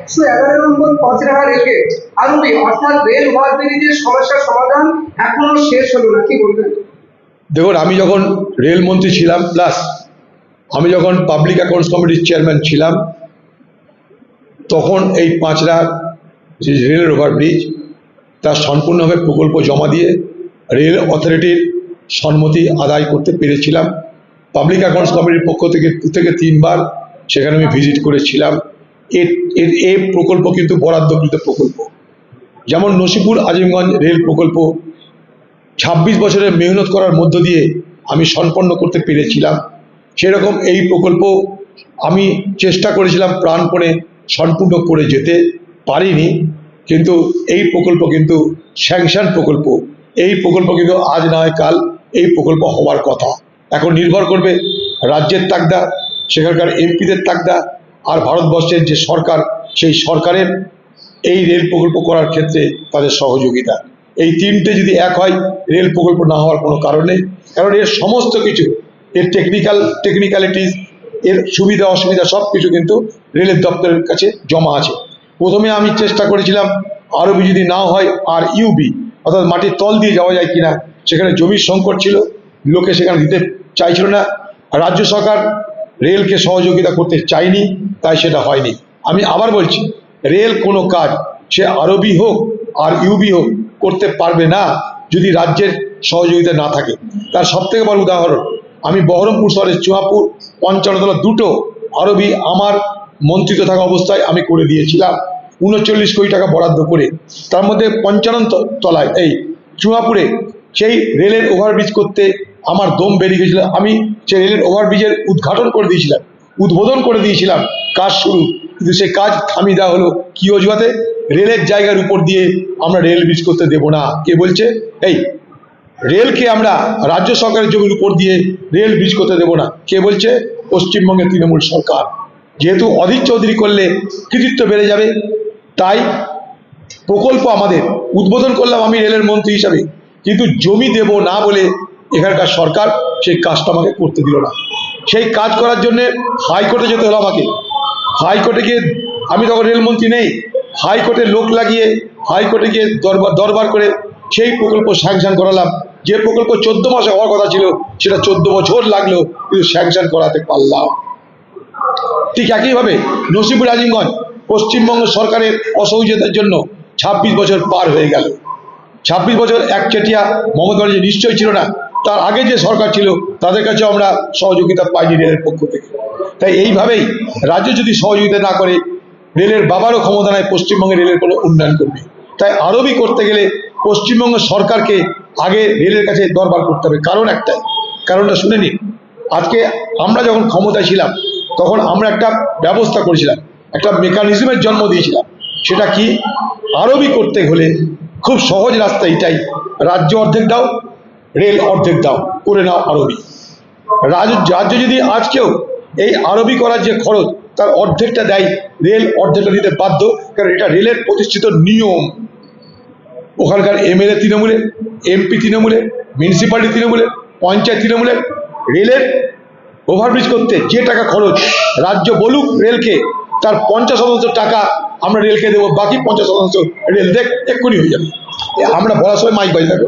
111 নম্বর পাঁচরাহা rail gate আরবি অর্থাৎ rail ওভারব্রিজের সমস্যার সমাধান এখনো শেষ হলো না, কি বলবেন? দেখুন, আমি যখন রেলমন্ত্রী ছিলাম, প্লাস আমি যখন পাবলিক অ্যাকাউন্টস কমিটির চেয়ারম্যান ছিলাম, তখন এই পাঁচরা যে রেল ওভারব্রিজ তার সম্পূর্ণভাবে প্রকল্প জমা দিয়ে রেল অথরিটির সম্মতি আদায় করতে পেরেছিলাম। পাবলিক অ্যাকাউন্টস কমিটির পক্ষ থেকে 2 থেকে 3 বার সেখানে আমি ভিজিট করেছিলাম। এই প্রকল্প কিন্তু বরাদ্দকৃত প্রকল্প। যেমন নসিপুর আজিমগঞ্জ রেল প্রকল্প 26 বছরের মেহনত করার মধ্য দিয়ে আমি সম্পন্ন করতে পেরেছিলাম, সেরকম এই প্রকল্প আমি চেষ্টা করেছিলাম প্রাণপণে সম্পূর্ণ করে যেতে পারিনি। কিন্তু এই প্রকল্প কিন্তু স্যাংশন প্রকল্প, এই প্রকল্প কিন্তু আজ না হয় কাল এই প্রকল্প হওয়ার কথা। এখন নির্ভর করবে রাজ্যের তাগদা, সেখানকার এমপিদের তাগদা, আর ভারতবর্ষের যে সরকার, সেই সরকারের এই রেল প্রকল্প করার ক্ষেত্রে তাদের সহযোগিতা। এই তিনটে যদি এক হয়, রেল প্রকল্প না হওয়ার কোনো কারণ নেই। কারণ এর সমস্ত কিছু, এর টেকনিক্যালিটিস, এর সুবিধা অসুবিধা সব কিছু কিন্তু রেলের দপ্তরের কাছে জমা আছে। প্রথমে আমি চেষ্টা করেছিলাম আরবি যদি না হয় আর ইউবি অর্থাৎ মাটির তল দিয়ে যাওয়া যায় কিনা, সেখানে জমির সংকট ছিল, লোকে সেখানে দিতে চাইছিল না, রাজ্য সরকার রেলকে সহযোগিতা করতে চায়নি, তাই সেটা হয়নি। আমি আবার বলছি, রেল কোনো কাজ সে আরবি হোক আর ইউবি হোক করতে পারবে না যদি রাজ্যের সহযোগিতা না থাকে। তার সবথেকে বড় উদাহরণ, আমি বহরমপুর শহরের চুয়াপুর 55 তলা দুটো আরবি আমার মন্ত্রিত্ব থাকা অবস্থায় আমি করে দিয়েছিলাম 39 কোটি টাকা বরাদ্দ করে। তার মধ্যে 55 তলায় এই চুয়াপুরে সেই রেলের ওভারব্রিজ করতে আমার দম বেরিয়ে গেছিল। আমি সেই রেলের ওভারব্রিজের উদ্বোধন করে দিয়েছিলাম, কাজ শুরু, কিন্তু সেই কাজ থামিয়ে দেওয়া হলো কি অজুহাতে? রেলের জায়গার উপর দিয়ে আমরা রেল ব্রিজ করতে দেব না। কে বলছে? এই রেলকে আমরা রাজ্য সরকারের জমির উপর দিয়ে রেল ব্রিজ করতে দেব না। কে বলছে? পশ্চিমবঙ্গের তৃণমূল সরকার। যেহেতু অধীর চৌধুরী করলে কৃতিত্ব বেড়ে যাবে, তাই প্রকল্প আমাদের উদ্বোধন করলাম আমি রেলের মন্ত্রী হিসাবে, কিন্তু জমি দেব না বলে এখানকার সরকার সেই কাজটা আমাকে করতে দিল না। সেই কাজ করার জন্য হাইকোর্টে যেতে হলো আমাকে। হাইকোর্টে গিয়ে, আমি তখন রেলমন্ত্রী নেই, হাইকোর্টে লোক লাগিয়ে হাইকোর্টে গিয়ে দরবার করে সেই প্রকল্প স্যাংশন করালাম। যে প্রকল্প 14 মাসে হওয়ার কথা ছিল, সেটা 14 বছর লাগলো, কিন্তু স্যাংশন করাতে পারলাম। ঠিক একইভাবে নসিপুর আজিমগঞ্জ পশ্চিমবঙ্গ সরকারের অসহযোগিতার জন্য 26 বছর পার হয়ে গেল। 26 বছর একচেটিয়া মমতা ব্যানার্জি নিশ্চয়ই ছিল না, তার আগে যে সরকার ছিল তাদের কাছেও আমরা সহযোগিতা পাইনি রেলের পক্ষ থেকে। তাই এইভাবেই রাজ্য যদি সহযোগিতা না করে, রেলের বাবারও ক্ষমতা নাই পশ্চিমবঙ্গে রেলের কোনো উন্নয়ন করবে। তাই আরবি করতে গেলে পশ্চিমবঙ্গ সরকারকে আগে রেলের কাছে দরবার করতে হবে। কারণ একটাই, কারণটা শুনে নিন। আজকে আমরা যখন ক্ষমতায় ছিলাম, তখন আমরা একটা ব্যবস্থা করেছিলাম, একটা মেকানিজমের জন্ম দিয়েছিলাম। সেটা কি? আরবি করতে হলে খুব সহজ রাস্তা এটাই, রাজ্য অর্ধেক দাও, রেল অর্ধেক দাও, করে নাও আরবি। রাজ্য যদি আজকেও এই আরবি করার যে খরচ, তার অর্ধেকটা দেয়, রেল অর্ধেকটা দিতে বাধ্য, কারণ এটা রেলের প্রতিষ্ঠিত নিয়ম। ওখানকার এমএলএ তৃণমূলের, এমপি তৃণমূলের, মিউনিসিপ্যালিটি তৃণমূলের, পঞ্চায়েত তৃণমূলের। রেলের ওভারব্রিজ করতে যে টাকা খরচ, রাজ্য বলুক রেলকে তার 50% টাকা আমরা রেলকে দেবো, বাকি 50% রেল দেখ, এক্ষুনি হয়ে যাবে। আমরা বলার সময় মাইক বাজে থাকবে।